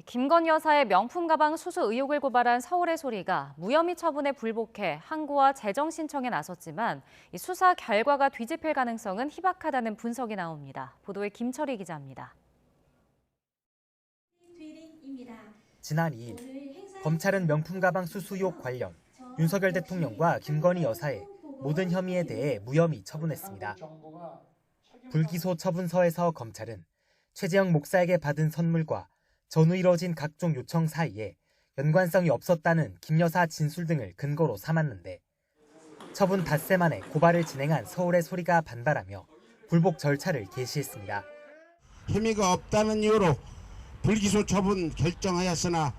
김건희 여사의 명품 가방 수수 의혹을 고발한 서울의 소리가 무혐의 처분에 불복해 항고와 재정 신청에 나섰지만 이 수사 결과가 뒤집힐 가능성은 희박하다는 분석이 나옵니다. 보도에 김철희 기자입니다. 지난 2일 검찰은 명품 가방 수수 의혹 관련 윤석열 대통령과 김건희 여사의 모든 혐의에 대해 무혐의 처분했습니다. 불기소 처분서에서 검찰은 최재형 목사에게 받은 선물과 전후 이뤄진 각종 요청 사이에 연관성이 없었다는 김 여사 진술 등을 근거로 삼았는데 처분 닷새 만에 고발을 진행한 서울의 소리가 반발하며 불복 절차를 개시했습니다. 혐의가 없다는 이유로 불기소 처분 결정하였으나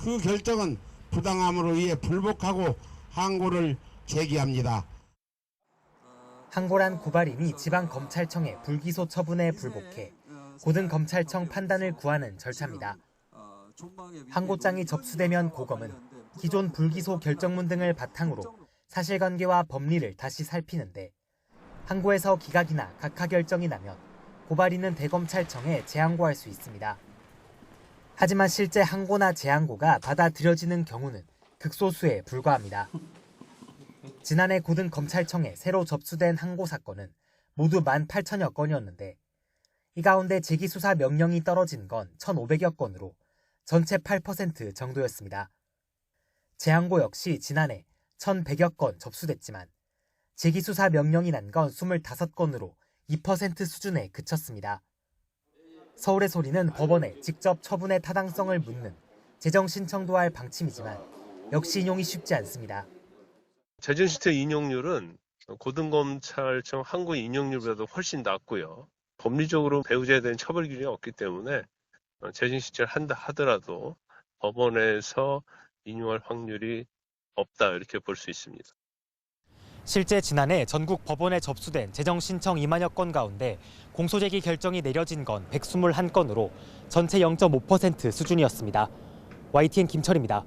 그 결정은 부당함으로 인해 불복하고 항고를 제기합니다. 항고란 고발인이 지방검찰청의 불기소 처분에 불복해 고등검찰청 판단을 구하는 절차입니다. 항고장이 접수되면 고검은 기존 불기소 결정문 등을 바탕으로 사실관계와 법리를 다시 살피는데 항고에서 기각이나 각하 결정이 나면 고발인은 대검찰청에 재항고할 수 있습니다. 하지만 실제 항고나 재항고가 받아들여지는 경우는 극소수에 불과합니다. 지난해 고등검찰청에 새로 접수된 항고 사건은 모두 18,000여 건이었는데 이 가운데 재기수사 명령이 떨어진 건 1,500여 건으로 전체 8% 정도였습니다. 재항고 역시 지난해 1,100여 건 접수됐지만 재기수사 명령이 난 건 25건으로 2% 수준에 그쳤습니다. 서울의 소리는 법원에 직접 처분의 타당성을 묻는 재정 신청도 할 방침이지만 역시 인용이 쉽지 않습니다. 재정 신청 인용률은 고등검찰청 항고 인용률보다도 훨씬 낮고요. 법리적으로 배우자에 대한 처벌 기준이 없기 때문에 재정 신청을 한다 하더라도 법원에서 인용할 확률이 없다 이렇게 볼 수 있습니다. 실제 지난해 전국 법원에 접수된 재정 신청 2만여 건 가운데 공소제기 결정이 내려진 건 121건으로 전체 0.5% 수준이었습니다. YTN 김철입니다.